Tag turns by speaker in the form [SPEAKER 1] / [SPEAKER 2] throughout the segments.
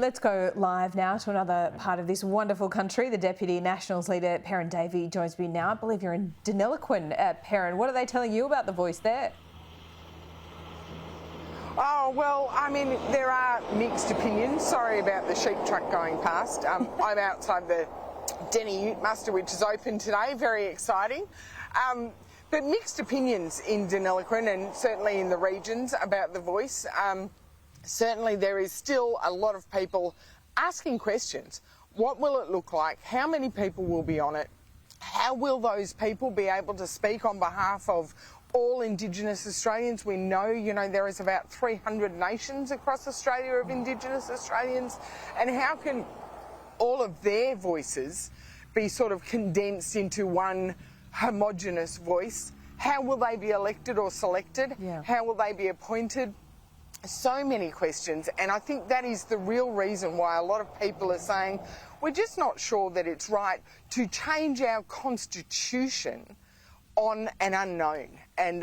[SPEAKER 1] Let's go live now to another part of this wonderful country. The Deputy Nationals leader, Perin Davey, joins me now. I believe you're in Deniliquin, Perin. What are they telling you about the voice there?
[SPEAKER 2] Oh, well, I mean, there are mixed opinions. Sorry about the sheep truck going past. I'm outside the Denny Ute Muster, which is open today. Very exciting. But mixed opinions in Deniliquin and certainly in the regions about the voice. Certainly there is still a lot of people asking questions. What will it look like? How many people will be on it? How will those people be able to speak on behalf of all Indigenous Australians? We know, there is about 300 nations across Australia of Indigenous Australians. And how can all of their voices be sort of condensed into one homogenous voice? How will they be elected or selected?
[SPEAKER 1] Yeah.
[SPEAKER 2] How will they be appointed? So many questions, and I think that is the real reason why a lot of people are saying we're just not sure that it's right to change our constitution on an unknown, and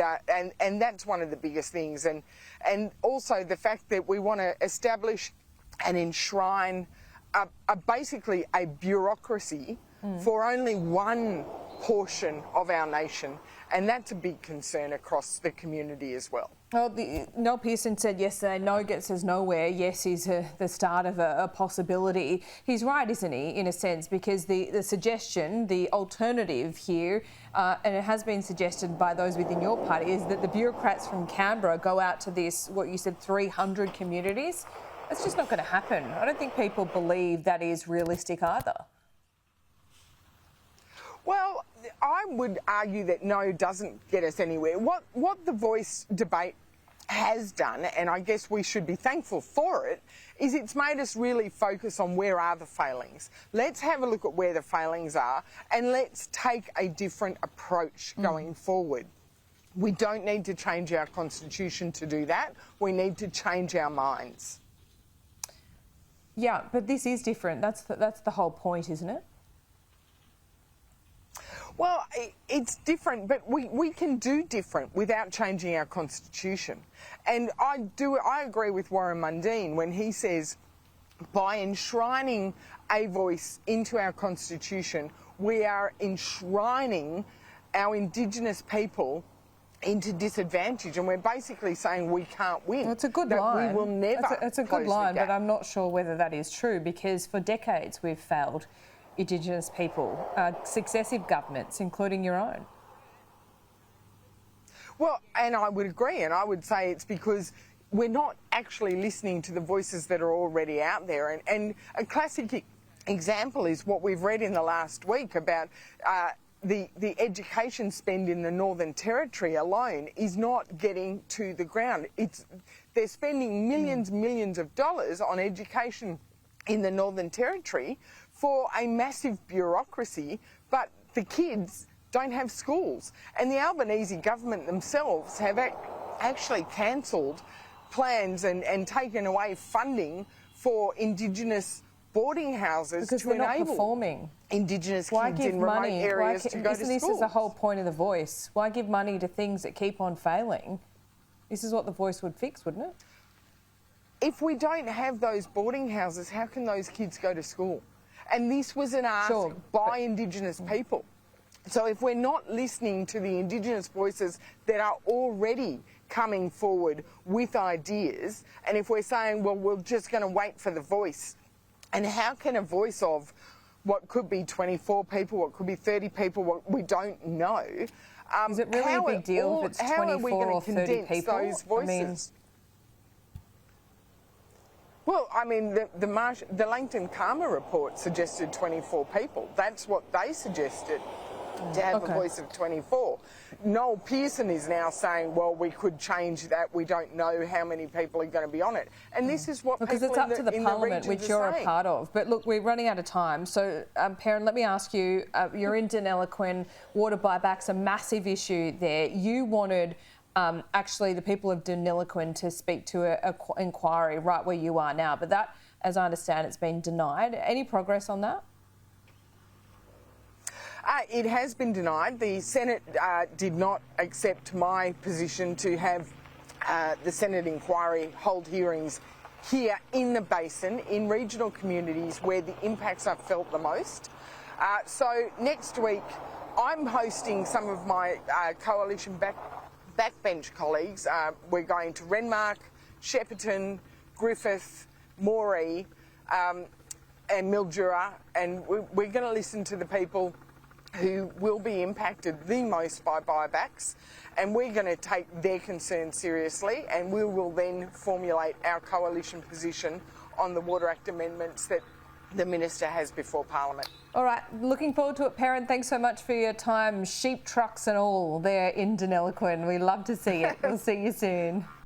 [SPEAKER 2] that's one of the biggest things, and also the fact that we want to establish and enshrine basically a bureaucracy for only one portion of our nation, and that's a big concern across the community as well.
[SPEAKER 1] Well, Noel Pearson said yesterday, no gets us nowhere. Yes is the start of a possibility. He's right, isn't he, in a sense, because the suggestion, the alternative here, and it has been suggested by those within your party, is that the bureaucrats from Canberra go out to this, what you said, 300 communities. That's just not going to happen. I don't think people believe that is realistic either.
[SPEAKER 2] Well, I would argue that no doesn't get us anywhere. What the voice debate has done, and I guess we should be thankful for it, is it's made us really focus on where are the failings. Let's have a look at where the failings are, and let's take a different approach going forward. We don't need to change our constitution to do that. We need to change our minds.
[SPEAKER 1] Yeah, but this is different. That's the whole point, isn't it?
[SPEAKER 2] Well, it's different, but we can do different without changing our constitution. And I agree with Warren Mundine when he says by enshrining a voice into our constitution, we are enshrining our Indigenous people into disadvantage, and we're basically saying we can't win.
[SPEAKER 1] Well, it's a good line.
[SPEAKER 2] We will never.
[SPEAKER 1] It's a good line, but I'm not sure whether that is true, because for decades we've failed Indigenous people, successive governments, including your own. Well,
[SPEAKER 2] and I would agree, and I would say it's because we're not actually listening to the voices that are already out there. And a classic example is what we've read in the last week about the education spend in the Northern Territory alone is not getting to the ground. They're spending millions of dollars on education in the Northern Territory for a massive bureaucracy, but the kids don't have schools. And the Albanese government themselves have actually cancelled plans and taken away funding for Indigenous boarding houses
[SPEAKER 1] because
[SPEAKER 2] to
[SPEAKER 1] they're
[SPEAKER 2] enable
[SPEAKER 1] not performing.
[SPEAKER 2] Indigenous kids in remote areas to go to schools.
[SPEAKER 1] This is the whole point of the voice. Why give money to things that keep on failing? This is what the voice would fix, wouldn't it? If
[SPEAKER 2] we don't have those boarding houses, how can those kids go to school? And this was an ask by Indigenous people. So if we're not listening to the Indigenous voices that are already coming forward with ideas, and if we're saying, well, we're just going to wait for the voice, and how can a voice of what could be 24 people, what could be 30 people, what we don't know.
[SPEAKER 1] Is it really a big deal if it's 24 or 30 people?
[SPEAKER 2] Those voices? Well, I mean, the Langton Karma report suggested 24 people. That's what they suggested, to have a voice of 24. Noel Pearson is now saying, well, we could change that. We don't know how many people are going to be on it. And this is what
[SPEAKER 1] because
[SPEAKER 2] people
[SPEAKER 1] it's up to the Parliament, which you're a part of. But look, we're running out of time. So, Perin, let me ask you, you're in Deniliquin, water buyback's a massive issue there. You wanted actually the people of Deniliquin to speak to an inquiry right where you are now. But that, as I understand, it's been denied. Any progress on that?
[SPEAKER 2] It has been denied. The Senate did not accept my position to have the Senate inquiry hold hearings here in the basin, in regional communities where the impacts are felt the most. So next week, I'm hosting some of my coalition backbench colleagues. We're going to Renmark, Shepparton, Griffith, Moree, and Mildura, and we're going to listen to the people who will be impacted the most by buybacks, and we're going to take their concerns seriously, and we will then formulate our coalition position on the Water Act amendments that the Minister has before Parliament.
[SPEAKER 1] All right, looking forward to it, Perin. Thanks so much for your time. Sheep trucks and all there in Deniliquin. We love to see it. We'll see you soon.